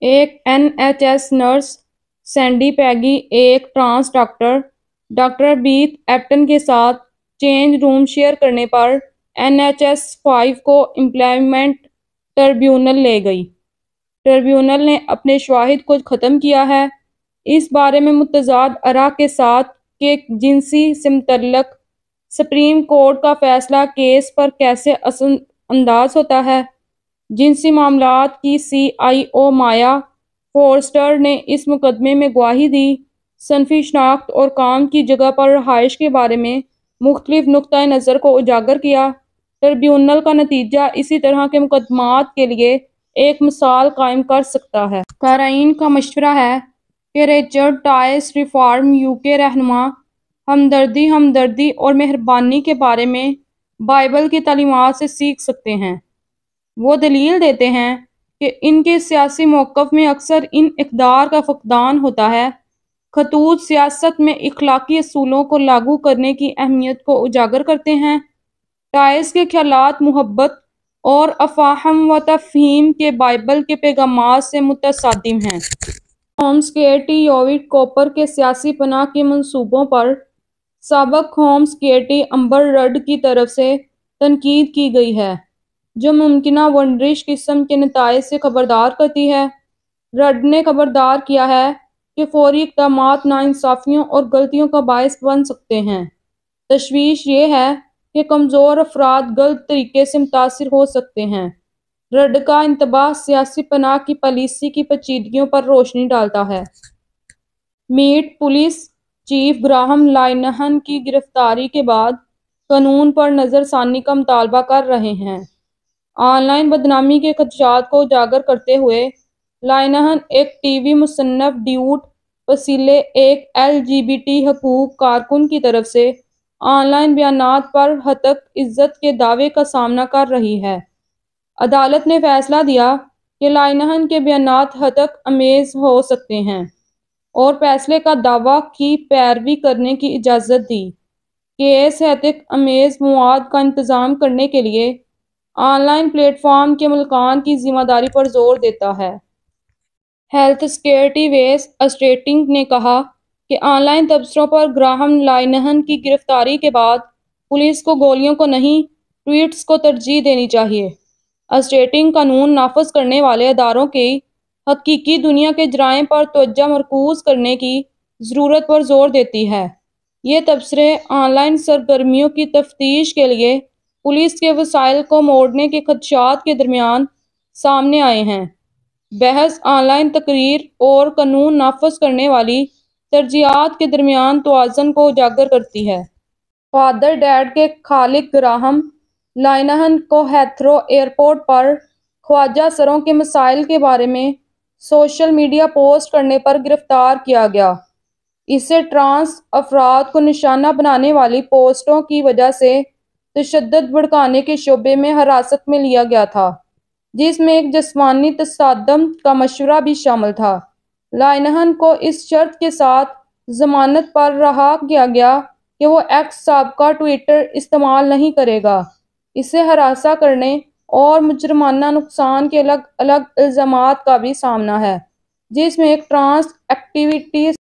ایک NHS nurse sandy Peggy ایک trans doctor بیتھ ایپٹن کے ساتھ چینج روم شیئر کرنے پر NHS 5 کو امپیچمنٹ ٹریبیونل لے گئی۔ ٹریبیونل نے اپنے شواہد کو ختم کیا ہے، اس بارے میں متضاد آراء کے ساتھ کہ جنسی سے متعلق سپریم کورٹ کا فیصلہ کیس پر کیسے اثر انداز ہوتا ہے۔ جنسی معاملات کی CIO مایا فورسٹر نے اس مقدمے میں گواہی دی، صنفی شناخت اور کام کی جگہ پر رہائش کے بارے میں مختلف نقطۂ نظر کو اجاگر کیا۔ ٹریبیونل کا نتیجہ اسی طرح کے مقدمات کے لیے ایک مثال قائم کر سکتا ہے۔ قارئین کا مشورہ ہے کہ رچرڈ ٹائس ریفارم UK رہنما ہمدردی اور مہربانی کے بارے میں بائبل کی تعلیمات سے سیکھ سکتے ہیں۔ وہ دلیل دیتے ہیں کہ ان کے سیاسی موقف میں اکثر ان اقدار کا فقدان ہوتا ہے۔ خطوط سیاست میں اخلاقی اصولوں کو لاگو کرنے کی اہمیت کو اجاگر کرتے ہیں۔ ٹائس کے خیالات محبت اور فہم و تفہیم کے بائبل کے پیغامات سے متصادم ہیں۔ ہوم سیکریٹری یویٹ کوپر کے سیاسی پناہ کے منصوبوں پر سابق ہوم سیکریٹری امبر رڈ کی طرف سے تنقید کی گئی ہے، جو ممکنہ ونڈرش قسم کے نتائج سے خبردار کرتی ہے۔ رڈ نے خبردار کیا ہے کہ فوری اقدامات ناانصافیوں اور غلطیوں کا باعث بن سکتے ہیں۔ تشویش یہ ہے کہ کمزور افراد غلط طریقے سے متاثر ہو سکتے ہیں۔ رڈ کا انتباہ سیاسی پناہ کی پالیسی کی پیچیدگیوں پر روشنی ڈالتا ہے۔ میٹ پولیس چیف گراہم لائنہن کی گرفتاری کے بعد قانون پر نظر ثانی کا مطالبہ کر رہے ہیں۔ آن لائن بدنامی کے خدشات کو اجاگر کرتے ہوئے لائنہن ایک ٹی وی مصنف ڈیوڈ وسیلے ایک LGBT حقوق کارکن کی طرف سے آن لائن بیانات پر ہتک عزت کے دعوے کا سامنا کر رہی ہے۔ عدالت نے فیصلہ دیا کہ لائنہن کے بیانات ہتک آمیز ہو سکتے ہیں اور فیصلے کا دعویٰ کی پیروی کرنے کی اجازت دی۔ کیس ہتک آمیز مواد کا انتظام کرنے کے لیے آن لائن پلیٹ فارم کے مالکان کی ذمہ داری پر زور دیتا ہے۔ ہیلتھ سیکریٹری ویس اسٹریٹنگ نے کہا کہ آن لائن تبصروں پر گراہم لائنہن کی گرفتاری کے بعد پولیس کو گولیوں کو نہیں، ٹویٹس کو ترجیح دینی چاہیے۔ اسٹریٹنگ قانون نافذ کرنے والے اداروں کی حقیقی دنیا کے جرائم پر توجہ مرکوز کرنے کی ضرورت پر زور دیتی ہے۔ یہ تبصرے آن لائن سرگرمیوں کی تفتیش کے لیے پولیس کے وسائل کو موڑنے کے خدشات کے درمیان سامنے آئے ہیں۔ بحث آن لائن تقریر اور قانون نافذ کرنے والی ترجیحات کے درمیان توازن کو اجاگر کرتی ہے۔ فادر ڈیڈ کے خالق گراہم لائنہن کو ہیتھرو ایئرپورٹ پر خواجہ سروں کے مسائل کے بارے میں سوشل میڈیا پوسٹ کرنے پر گرفتار کیا گیا۔ اسے ٹرانس افراد کو نشانہ بنانے والی پوسٹوں کی وجہ سے تشدد بھڑکانے کے شبے میں حراست میں لیا گیا تھا، جس میں ایک جسمانی تصادم کا مشورہ بھی شامل تھا۔ لائنہن کو اس شرط کے ساتھ ضمانت پر رہا کیا گیا کہ وہ ایکس سابقہ ٹویٹر استعمال نہیں کرے گا۔ اسے ہراساں کرنے اور مجرمانہ نقصان کے الگ الگ الزامات کا بھی سامنا ہے، جس میں ایک ٹرانس ایکٹیوسٹ